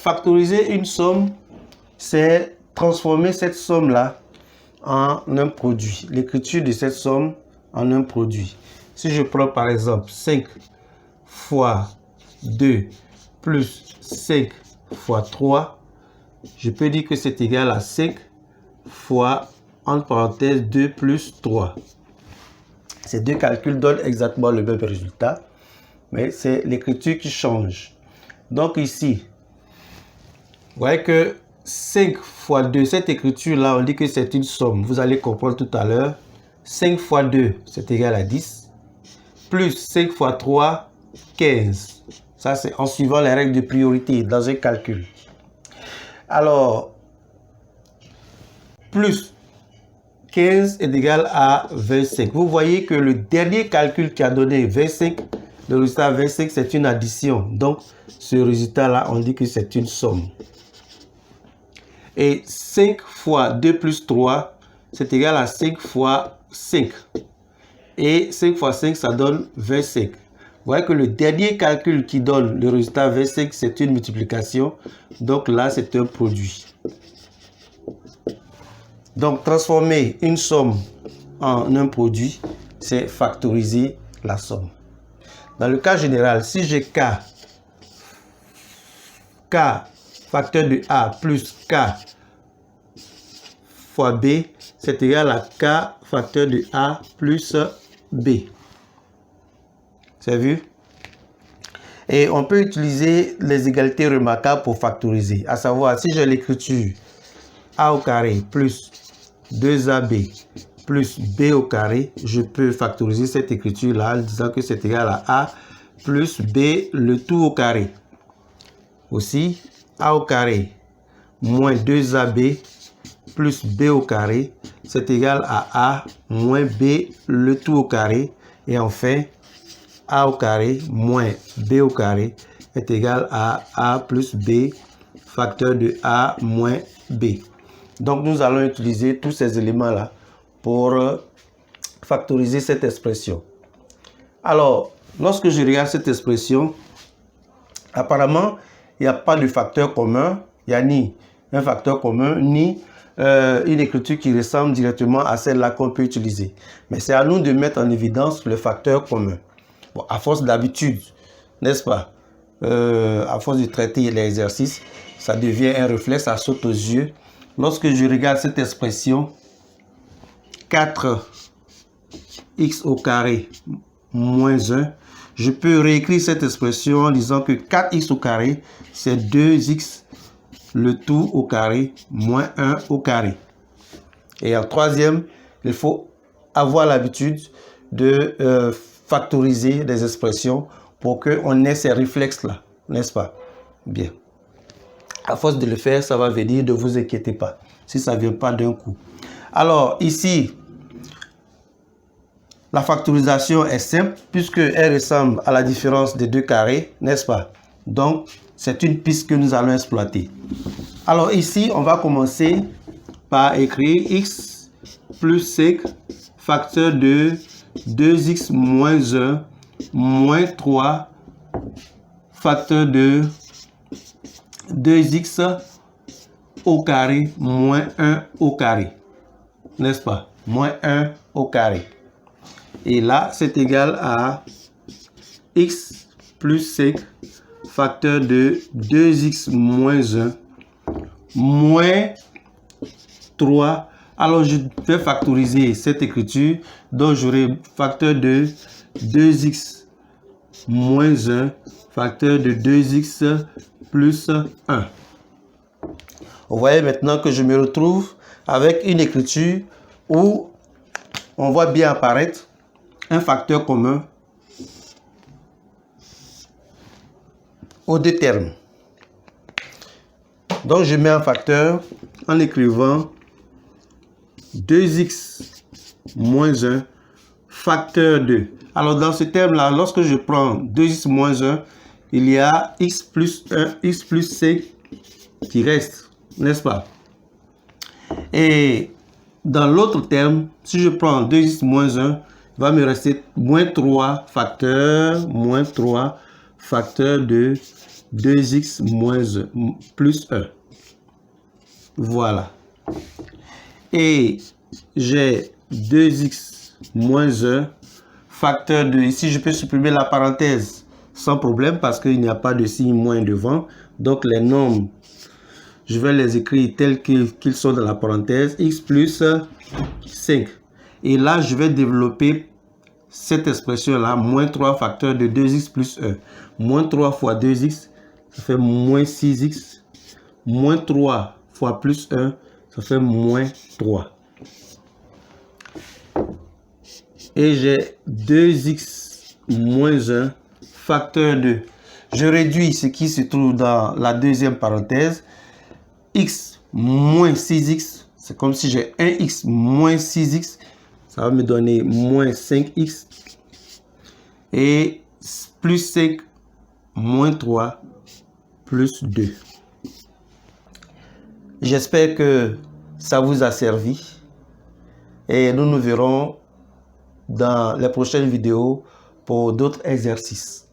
factoriser une somme, c'est transformer cette somme-là en un produit. L'écriture de cette somme en un produit. Si je prends par exemple 5 fois 2 plus 5 fois 3, je peux dire que c'est égal à 5 fois, entre parenthèses, 2 plus 3. Ces deux calculs donnent exactement le même résultat, mais c'est l'écriture qui change. Donc ici, vous voyez que 5 fois 2, cette écriture-là, on dit que c'est une somme. Vous allez comprendre tout à l'heure. 5 fois 2, c'est égal à 10. Plus 5 fois 3, 15. Ça, c'est en suivant les règles de priorité dans un calcul. Alors, plus 15 est égal à 25. Vous voyez que le dernier calcul qui a donné 25, le résultat 25, c'est une addition. Donc, ce résultat-là, on dit que c'est une somme. Et 5 fois 2 plus 3, c'est égal à 5 fois 5. Et 5 fois 5, ça donne 25. Vous voyez que le dernier calcul qui donne le résultat 25, c'est une multiplication. Donc là, c'est un produit. Donc, transformer une somme en un produit, c'est factoriser la somme. Dans le cas général, si j'ai K facteur de A plus K fois B, c'est égal à K facteur de A plus B. C'est vu? Et on peut utiliser les égalités remarquables pour factoriser. À savoir, si j'ai l'écriture A au carré plus 2AB plus B au carré, je peux factoriser cette écriture-là en disant que c'est égal à A plus B le tout au carré. Aussi, A au carré moins 2AB plus B au carré, c'est égal à A moins B le tout au carré. Et enfin, A au carré moins B au carré est égal à A plus B facteur de A moins B. Donc, nous allons utiliser tous ces éléments-là pour factoriser cette expression. Alors, lorsque je regarde cette expression, apparemment, il n'y a pas de facteur commun. Il n'y a ni un facteur commun, ni une écriture qui ressemble directement à celle-là qu'on peut utiliser. Mais c'est à nous de mettre en évidence le facteur commun. Bon, à force d'habitude, n'est-ce pas? À force de traiter l'exercice, ça devient un réflexe, ça saute aux yeux. Lorsque je regarde cette expression, 4x au carré moins 1, je peux réécrire cette expression en disant que 4x au carré, c'est 2x le tout au carré moins 1 au carré. Et en troisième, il faut avoir l'habitude de factoriser des expressions pour qu'on ait ces réflexes-là, n'est-ce pas? Bien. À force de le faire, ça va venir, ne vous inquiétez pas, si ça ne vient pas d'un coup. Alors, ici, la factorisation est simple, puisqu'elle ressemble à la différence des deux carrés, n'est-ce pas? Donc, c'est une piste que nous allons exploiter. Alors, ici, on va commencer par écrire x plus 5 facteur de 2x moins 1 moins 3 facteur de 2x au carré moins 1 au carré. N'est-ce pas? Moins 1 au carré. Et là, c'est égal à x plus 5 facteur de 2x moins 1 moins 3. Alors, je vais factoriser cette écriture. Donc, j'aurai facteur de 2x moins 1 facteur de 2x plus 1. Vous voyez maintenant que je me retrouve avec une écriture où on voit bien apparaître un facteur commun aux deux termes. Donc, je mets un facteur en écrivant 2x moins 1 facteur de. Alors, dans ce terme-là, lorsque je prends 2x moins 1, il y a x plus 1, x plus 5 qui reste, n'est-ce pas? Et dans l'autre terme, si je prends 2x moins 1, il va me rester moins 3 facteur de 2x moins 1 plus 1. Voilà. Et j'ai 2x moins 1 facteur de... Ici, je peux supprimer la parenthèse sans problème parce qu'il n'y a pas de signe moins devant. Donc, les nombres, je vais les écrire tels qu'ils sont dans la parenthèse. X plus 5. Et là, je vais développer cette expression-là, moins 3 facteur de 2x plus 1. Moins 3 fois 2x, ça fait moins 6x. Moins 3 fois plus 1, ça fait moins 3. Et j'ai 2x moins 1 facteur de... Je réduis ce qui se trouve dans la deuxième parenthèse. X moins 6x, c'est comme si j'ai 1x moins 6x. Ça va me donner moins 5x. Et plus 5 moins 3 plus 2. J'espère que ça vous a servi. Et nous nous verrons dans les prochaines vidéos pour d'autres exercices.